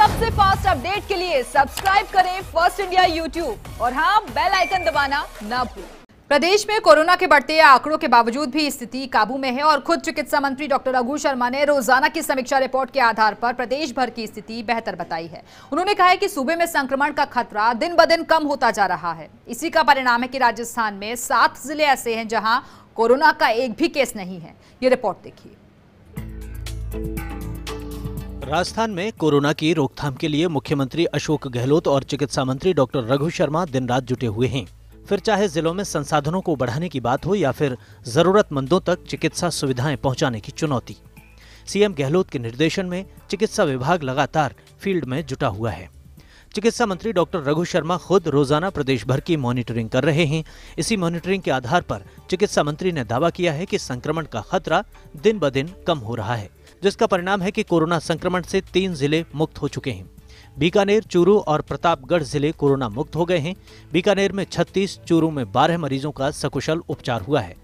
सबसे fast update के लिए सब्सक्राइब करें फर्स्ट इंडिया यूट्यूब और हाँ, बेल आइकन दबाना ना भूलें। प्रदेश में कोरोना के बढ़ते आंकड़ों के बावजूद भी स्थिति काबू में है और खुद चिकित्सा मंत्री डॉक्टर रघु शर्मा ने रोजाना की समीक्षा रिपोर्ट के आधार पर प्रदेश भर की स्थिति बेहतर बताई है। उन्होंने कहा है कि सूबे में संक्रमण का खतरा दिन ब दिन कम होता जा रहा है। इसी का परिणाम है कि राजस्थान में 7 जिले ऐसे हैं जहां कोरोना का एक भी केस नहीं है। ये रिपोर्ट देखिए। राजस्थान में कोरोना की रोकथाम के लिए मुख्यमंत्री अशोक गहलोत और चिकित्सा मंत्री डॉक्टर रघु शर्मा दिन रात जुटे हुए हैं। फिर चाहे जिलों में संसाधनों को बढ़ाने की बात हो या फिर जरूरतमंदों तक चिकित्सा सुविधाएं पहुंचाने की चुनौती, सीएम गहलोत के निर्देशन में चिकित्सा विभाग लगातार फील्ड में जुटा हुआ है। चिकित्सा मंत्री डॉक्टर रघु शर्मा खुद रोजाना प्रदेश भर की मॉनिटरिंग कर रहे हैं। इसी मॉनिटरिंग के आधार पर चिकित्सा मंत्री ने दावा किया है कि संक्रमण का खतरा दिन ब दिन कम हो रहा है, जिसका परिणाम है कि कोरोना संक्रमण से 3 जिले मुक्त हो चुके हैं। बीकानेर, चूरू और प्रतापगढ़ जिले कोरोना मुक्त हो गए हैं। बीकानेर में 36, चूरू में 12 मरीजों का सकुशल उपचार हुआ है।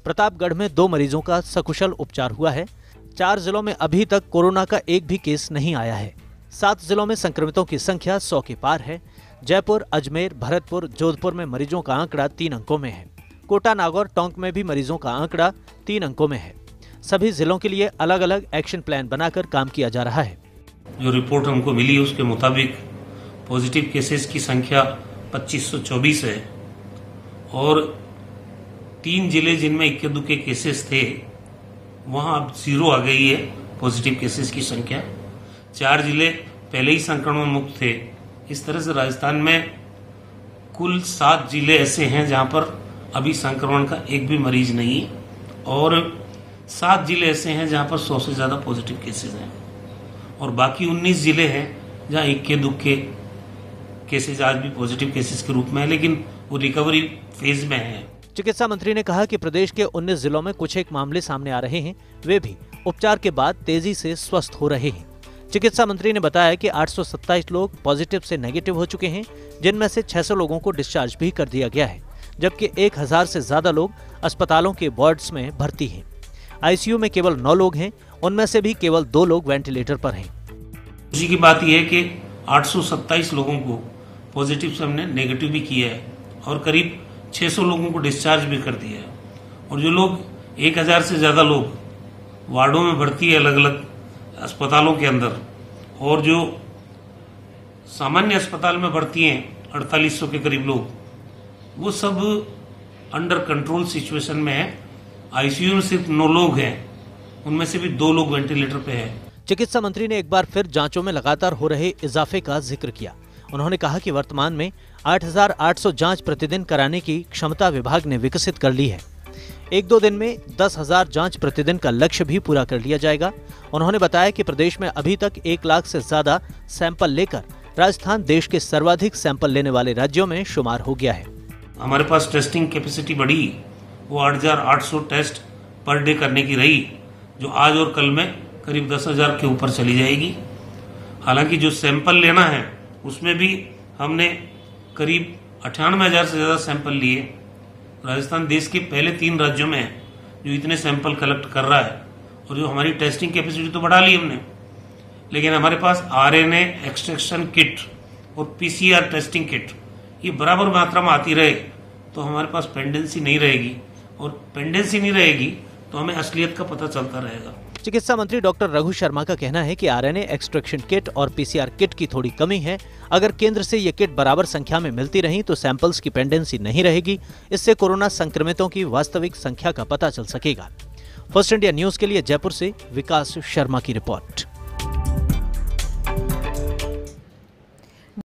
प्रतापगढ़ में 2 मरीजों का सकुशल उपचार हुआ है। 4 जिलों में अभी तक कोरोना का एक भी केस नहीं आया है। 7 जिलों में संक्रमितों की संख्या 100 के पार है। जयपुर, अजमेर, भरतपुर, जोधपुर में मरीजों का आंकड़ा 3 अंकों में है। कोटा, नागौर, टोंक में भी मरीजों का आंकड़ा 3 अंकों में है। सभी जिलों के लिए अलग अलग एक्शन प्लान बनाकर काम किया जा रहा है। जो रिपोर्ट हमको मिली उसके मुताबिक पॉजिटिव केसेस की संख्या 2524 है और 3 जिले जिनमें इक्के दुक्के केसेस थे वहां अब 0 आ गई है पॉजिटिव केसेस की संख्या। 4 जिले पहले ही संक्रमण मुक्त थे। इस तरह से राजस्थान में कुल 7 जिले ऐसे हैं जहां पर अभी संक्रमण का एक भी मरीज नहीं और 7 जिले ऐसे हैं जहां पर 100 से ज्यादा पॉजिटिव केसेस हैं और बाकी 19 जिले हैं जहां इक्के दुक्के केसेस आज भी पॉजिटिव केसेस के रूप में है, लेकिन वो रिकवरी फेज में है। चिकित्सा मंत्री ने कहा कि प्रदेश के 19 जिलों में कुछ एक मामले सामने आ रहे हैं, वे भी उपचार के बाद तेजी से स्वस्थ हो रहे हैं। चिकित्सा मंत्री ने बताया कि 827 लोग पॉजिटिव से नेगेटिव हो चुके हैं, जिनमें से 600 लोगों को डिस्चार्ज भी कर दिया गया है, जबकि 1000 से ज्यादा लोग अस्पतालों के वार्ड्स में भर्ती हैं। आईसीयू में केवल 9 लोग हैं, उनमें से भी केवल 2 लोग वेंटिलेटर पर हैं। खुशी की बात यह है कि 827 लोगों को पॉजिटिव से हमने नेगेटिव भी किया है और करीब 600 लोगों को डिस्चार्ज भी कर दिया है और जो लोग 1000 से ज्यादा लोग वार्डों में भर्ती है अलग अलग अस्पतालों के अंदर और जो सामान्य अस्पताल में भर्ती हैं 4800 के करीब लोग, वो सब अंडर कंट्रोल सिचुएशन में है। आईसीयू में सिर्फ 9 लोग हैं, उनमें से भी 2 लोग वेंटिलेटर पे हैं। चिकित्सा मंत्री ने एक बार फिर जांचों में लगातार हो रहे इजाफे का जिक्र किया। उन्होंने कहा कि वर्तमान में 8800 जांच प्रतिदिन कराने की क्षमता विभाग ने विकसित कर ली है। 1-2 दिन में 10,000 जांच प्रतिदिन का लक्ष्य भी पूरा कर लिया जाएगा। उन्होंने बताया कि प्रदेश में अभी तक 1 लाख से ज्यादा सैंपल लेकर राजस्थान देश के सर्वाधिक सैंपल लेने वाले राज्यों में शुमार हो गया है। हमारे पास टेस्टिंग कैपेसिटी बढ़ी, वो 8,800 टेस्ट पर डे करने की रही, जो आज और कल में करीब 10,000 के ऊपर चली जाएगी। हालांकि जो सैंपल लेना है उसमें भी हमने करीब 98,000 से ज्यादा सैंपल लिए। राजस्थान देश के पहले 3 राज्यों में है जो इतने सैंपल कलेक्ट कर रहा है और जो हमारी टेस्टिंग कैपेसिटी तो बढ़ा ली हमने, लेकिन हमारे पास आरएनए एक्सट्रैक्शन किट और पीसीआर टेस्टिंग किट ये बराबर मात्रा में आती रहे तो हमारे पास पेंडेंसी नहीं रहेगी और पेंडेंसी नहीं रहेगी तो हमें असलियत का पता चलता रहेगा। चिकित्सा मंत्री डॉक्टर रघु शर्मा का कहना है कि आरएनए एक्सट्रैक्शन किट और पीसीआर किट की थोड़ी कमी है। अगर केंद्र से ये किट बराबर संख्या में मिलती रही तो सैंपल्स की पेंडेंसी नहीं रहेगी। इससे कोरोना संक्रमितों की वास्तविक संख्या का पता चल सकेगा। फर्स्ट इंडिया न्यूज के लिए जयपुर से विकास शर्मा की रिपोर्ट।